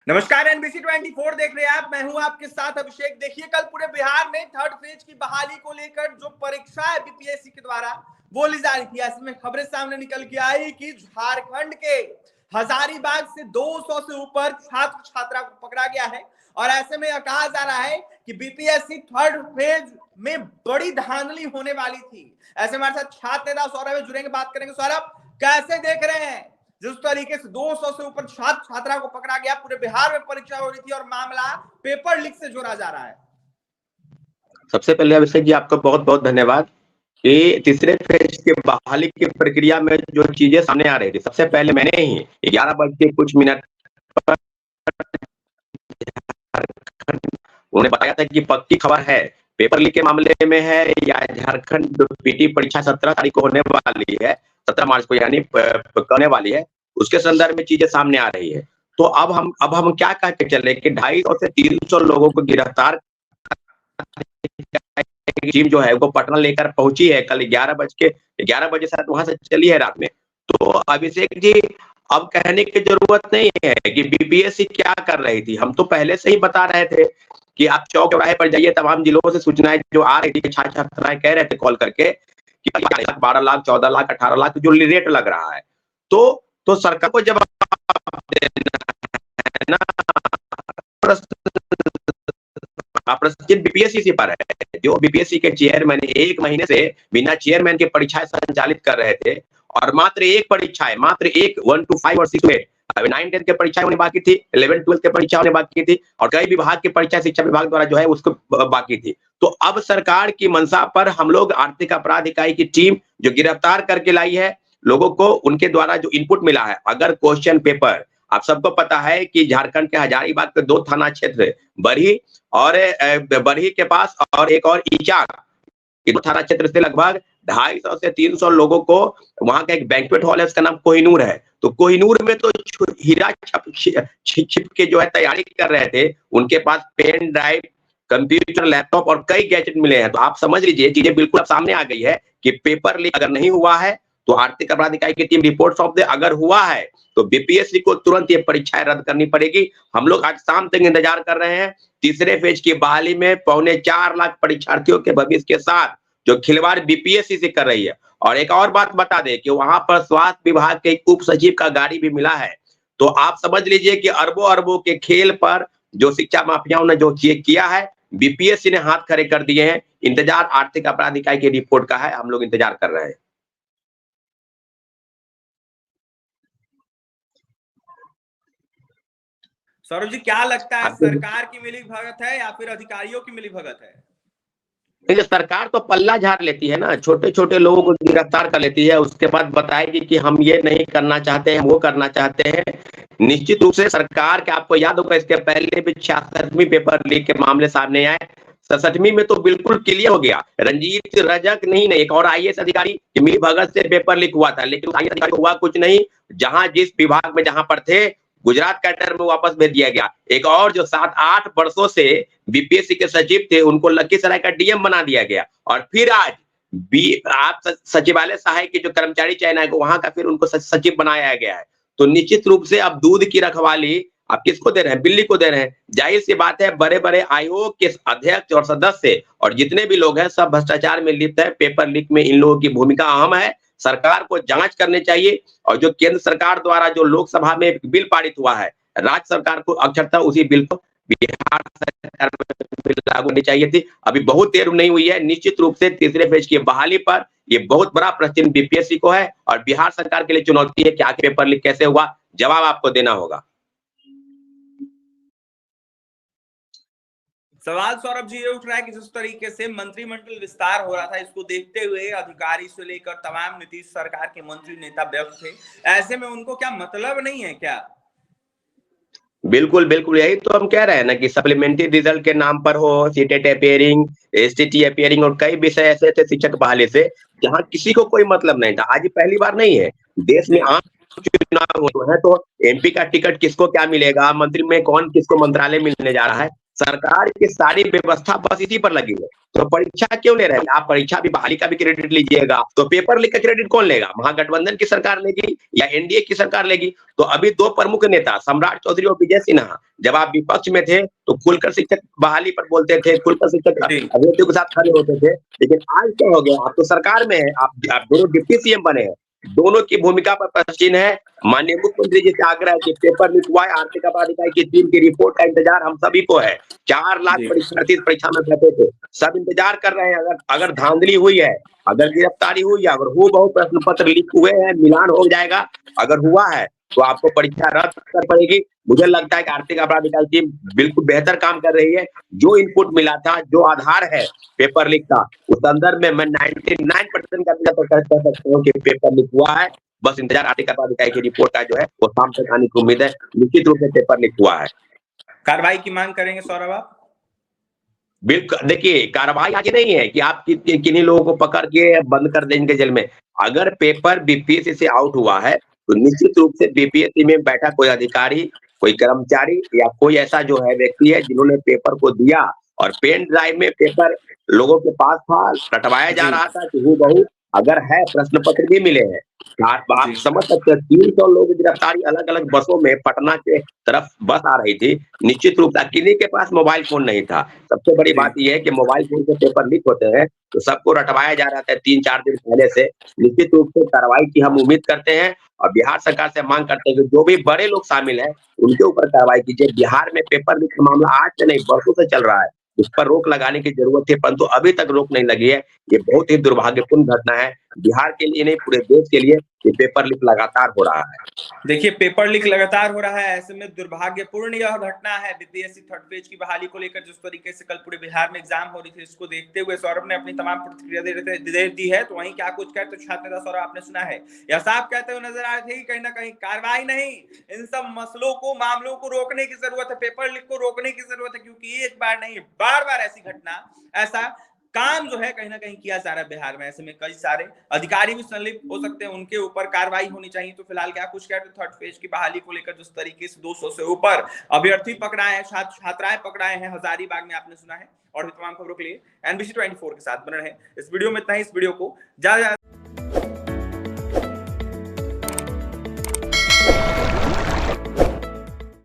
नमस्कार, एनबीसी 24 देख रहे हैं आप। मैं हूं आपके साथ अभिषेक। देखिए, कल पूरे बिहार में थर्ड फेज की बहाली को लेकर जो परीक्षा है बीपीएससी के द्वारा वो ली जा रही थी। ऐसे में खबरें सामने निकल के आई कि झारखंड के हजारीबाग से 200 से ऊपर छात्र छात्रा को पकड़ा गया है और ऐसे में यह कहा जा रहा है कि बीपीएससी थर्ड फेज में बड़ी धांधली होने वाली थी। ऐसे में हमारे साथ छात्र नेता सौरभ जुड़ेंगे, बात करेंगे। सौरभ, कैसे देख रहे हैं जिस तरीके से 200 से ऊपर छात्र छात्रा को पकड़ा गया, पूरे बिहार में परीक्षा हो रही थी और मामला पेपर लीक से जोड़ा जा रहा है? सबसे पहले अभिषेक जी आपका बहुत बहुत धन्यवाद कि तीसरे फेज के बहाली की प्रक्रिया में जो चीजें सामने आ रही थी, सबसे पहले मैंने ही 11 बज के कुछ मिनट पर उन्हें बताया था कि पक्की खबर है, पेपर लीक के मामले में है या झारखंड पीटी परीक्षा 17 तारीख को होने वाली है, 17 मार्च को यानी करने वाली है, उसके संदर्भ में चीजें सामने आ रही है। तो अब हम क्या कह के चले कि 250 से 300 लोगों को गिरफ्तार टीम जो है वो पटना लेकर पहुंची है। कल 11 बजे शायद वहां से चली है रात में। तो अभिषेक जी, अब कहने की जरूरत नहीं है कि बीपीएससी क्या कर रही थी। हम तो पहले से ही बता रहे थे कि आप चौक चौराहे पर जाइए, तमाम जिलों से सूचनाएं जो आ रही थी, छात्र छात्राएं कह रहे थे कॉल करके कि 12 लाख 14 लाख 18 लाख जो रेट लग रहा है। तो सरकार को जवाब देना है ना, प्रश्न बीपीएससी से पर है। जो बीपीएससी के चेयरमैन 1 महीने से बिना चेयरमैन के परीक्षाएं संचालित कर रहे थे और मात्र एक परीक्षा है, मात्र एक 1 to 5 और 6 to 8, अभी 9 10 की परीक्षा होने बाकी थी, 11 12 की परीक्षा होने बाकी थी और कई विभाग की परीक्षा शिक्षा विभाग द्वारा जो है उसको बाकी थी। तो अब सरकार की मंशा पर हम लोग आर्थिक अपराध इकाई की टीम जो गिरफ्तार करके लाई है लोगों को, उनके द्वारा जो इनपुट मिला है, अगर क्वेश्चन पेपर, आप सबको पता है कि झारखंड के हजारीबाग के 2 थाना क्षेत्र बरही और बरही के पास और एक और ईचाक, थाना क्षेत्र से लगभग 250 से 300 लोगों को, वहां का एक बैंक्वेट हॉल है, उसका नाम कोहिनूर है। तो कोहिनूर में तो हीरा छिप के जो है तैयारी कर रहे थे, उनके पास पेन ड्राइव, कंप्यूटर, लैपटॉप और कई गैजेट मिले हैं। तो आप समझ लीजिए चीजें बिल्कुल अब सामने आ गई है कि पेपर लीक अगर नहीं हुआ है तो आर्थिक अपराध इकाई की टीम रिपोर्ट सौंप दे, अगर हुआ है तो बीपीएससी को तुरंत ये परीक्षाएं रद्द करनी पड़ेगी। हम लोग आज शाम तक इंतजार कर रहे हैं। तीसरे फेज की बहाली में 4.25 लाख परीक्षार्थियों के भविष्य के साथ जो खिलवाड़ बीपीएससी से कर रही है। और एक और बात बता दे कि वहां पर स्वास्थ्य विभाग के उप सचिव का गाड़ी भी मिला है। तो आप समझ लीजिए कि अरबों अरबों के खेल पर जो शिक्षा माफियाओं ने जो किया है, बीपीएससी ने हाथ खड़े कर दिए हैं। इंतजार आर्थिक अपराध इकाई की रिपोर्ट का है, हम लोग इंतजार कर रहे हैं। सौरभ जी, क्या लगता है, सरकार की मिलीभगत है या फिर अधिकारियों की मिलीभगत है? देखिए, सरकार तो पल्ला झाड़ लेती है ना, छोटे छोटे लोगों को गिरफ्तार कर लेती है, उसके बाद बताएगी कि हम ये नहीं करना चाहते हैं, वो करना चाहते हैं। निश्चित रूप से सरकार के, आपको याद होगा इसके पहले भी 66वीं पेपर लीक के मामले सामने आए, 67वीं में तो बिल्कुल क्लियर हो गया। रंजीत रजक नहीं, एक और आईएएस अधिकारी मिलीभगत से पेपर लीक हुआ था, लेकिन आईएएस अधिकारी को हुआ कुछ नहीं। जहां जिस विभाग में जहां पर थे, गुजरात कैडर में वापस भेज दिया गया। एक और जो 7-8 वर्षों से बीपीएससी के सचिव थे, उनको लखीसराय का डीएम बना दिया गया। और फिर आज आप सचिवालय सहायक के जो कर्मचारी चयन है, वहां का फिर उनको सचिव बनाया गया है। तो निश्चित रूप से अब दूध की रखवाली आप किसको दे रहे हैं? बिल्ली को दे रहे हैं। जाहिर सी बात है, बड़े बड़े आयोग के अध्यक्ष और सदस्य और जितने भी लोग हैं सब भ्रष्टाचार में लिप्त है। पेपर लीक में इन लोगों की भूमिका अहम है। सरकार को जांच करनी चाहिए और जो केंद्र सरकार द्वारा जो लोकसभा में बिल पारित हुआ है, राज्य सरकार को अक्षरशः उसी बिल को बिहार सरकार में लागू होनी चाहिए थी। अभी बहुत देर नहीं हुई है। निश्चित रूप से तीसरे फेज की बहाली पर ये बहुत बड़ा प्रश्न बीपीएससी को है और बिहार सरकार के लिए चुनौती है कि आखिर पेपर लीक कैसे हुआ, जवाब आपको देना होगा। सवाल सौरभ जी ये उठ रहा है कि जिस तरीके से मंत्रिमंडल विस्तार हो रहा था, इसको देखते हुए अधिकारी से लेकर तमाम नीतीश सरकार के मंत्री नेता व्यक्त थे, ऐसे में उनको क्या मतलब नहीं है क्या? बिल्कुल बिल्कुल, यही तो हम कह रहे हैं ना कि सप्लीमेंट्री रिजल्ट के नाम पर हो, सीटेट अपियरिंग, एसटीटी अपियरिंग और कई विषय ऐसे थे शिक्षक बहाली से, जहां किसी को कोई मतलब नहीं था। आज पहली बार नहीं है, देश में आम चुनाव है तो एमपी का टिकट किसको क्या मिलेगा, मंत्री में कौन किसको मंत्रालय मिलने जा रहा है, सरकार की सारी व्यवस्था बस इसी पर लगी है। तो परीक्षा क्यों ले रहे हैं? आप परीक्षा भी बहाली का भी क्रेडिट लीजिएगा, तो पेपर लीक का क्रेडिट कौन लेगा? महागठबंधन की सरकार लेगी या एनडीए की सरकार लेगी? तो अभी दो प्रमुख नेता सम्राट चौधरी और विजय सिन्हा जब आप विपक्ष में थे तो खुलकर शिक्षक बहाली पर बोलते थे, खुलकर शिक्षक अभ्यर्थियों के साथ खड़े होते थे। लेकिन आज क्या हो गया? आप तो सरकार में है, आप दोनों डिप्टी सीएम बने हैं, दोनों की भूमिका पर प्रश्न है। माननीय मुख्यमंत्री जी से आग्रह है कि पेपर लीक हुआ है, आर्थिक अपराध इकाई की टीम की रिपोर्ट का इंतजार हम सभी को है। 4 लाख परीक्षार्थी इस परीक्षा में बैठे थे, सब इंतजार कर रहे हैं। अगर धांधली हुई है, अगर गिरफ्तारी हुई है, अगर हूबहू प्रश्न पत्र लीक हुए हैं, मिलान हो जाएगा, अगर हुआ है तो आपको परीक्षा रद्द कर पड़ेगी। मुझे लगता है कि आर्थिक अपराध इकाई टीम बिल्कुल बेहतर काम कर रही है। जो इनपुट मिला था, जो आधार है पेपर लीक का, उस संदर्भ में मैं 99% कह सकता हूँ कि पेपर लीक हुआ है। बस इंतजार आर्थिक अपराध इकाई की रिपोर्ट का जो है वो शाम तक आने की उम्मीद है। निश्चित रूप से पेपर लीक हुआ है। कार्रवाई की मांग करेंगे सौरभ आप? बिल्कुल, देखिए कार्रवाई आज नहीं है कि आप किन्हीं लोगों को पकड़ के बंद कर देंगे जेल में। अगर पेपर बीपीएससी से आउट हुआ है तो निश्चित रूप से बीपीएससी में बैठा कोई अधिकारी, कोई कर्मचारी या कोई ऐसा जो है व्यक्ति है जिन्होंने पेपर को दिया और पेन ड्राइव में पेपर लोगों के पास था, रटवाया जा रहा था कि हूबहू अगर है, प्रश्न पत्र भी मिले हैं। आप समझ सकते हैं 300 लोगों की गिरफ्तारी अलग अलग बसों में पटना के तरफ बस आ रही थी। निश्चित रूप से किन्हीं के पास मोबाइल फोन नहीं था। सबसे बड़ी बात यह है कि मोबाइल फोन से पेपर लीक होते हैं तो सबको रटवाया जा रहा था 3-4 दिन पहले से। निश्चित रूप से कार्रवाई की हम उम्मीद करते हैं और बिहार सरकार से मांग करते हैं कि जो भी बड़े लोग शामिल हैं उनके ऊपर कार्रवाई कीजिए। बिहार में पेपर लीक का मामला आज से नहीं, बरसों से चल रहा है। उस पर रोक लगाने की जरूरत है, परंतु अभी तक रोक नहीं लगी है। ये बहुत ही दुर्भाग्यपूर्ण घटना है बिहार के लिए नहीं, पूरे देश के लिए। ये पेपर लीक लगातार हो रहा है। देखिए पेपर लीक लगातार हो रहा है, ऐसे में दुर्भाग्यपूर्ण यह घटना है। बीपीएससी थर्ड फेज की बहाली को लेकर जिस तरीके से कल पूरे बिहार में एग्जाम हो रही थी, इसको देखते हुए सौरभ ने अपनी तमाम प्रतिक्रिया दे दी है। तो वहीं क्या कुछ कहते तो छात्र नेता सौरभ आपने सुना है, यह साफ कहते हुए नजर आ रहे थे कि कहीं ना कहीं कार्रवाई नहीं, इन सब मसलों को, मामलों को रोकने की जरूरत है, पेपर लीक को रोकने की जरूरत है। क्योंकि एक बार नहीं, बार बार ऐसी घटना, ऐसा काम जो है कहीं ना कहीं किया जा रहा है बिहार में। ऐसे में कई सारे अधिकारी भी संलिप्त हो सकते हैं, उनके ऊपर कार्रवाई होनी चाहिए। तो फिलहाल क्या कुछ कहते हैं थर्ड फेज की बहाली को लेकर जिस तरीके से 200 से ऊपर अभ्यर्थी पकड़ाए हैं, छात्राएं पकड़ाए हैं हजारीबाग में, आपने सुना है। और भी तमाम खबरों के लिए NBC 24 के साथ बने रहें। इस वीडियो में इतना ही। इस वीडियो को ज्यादा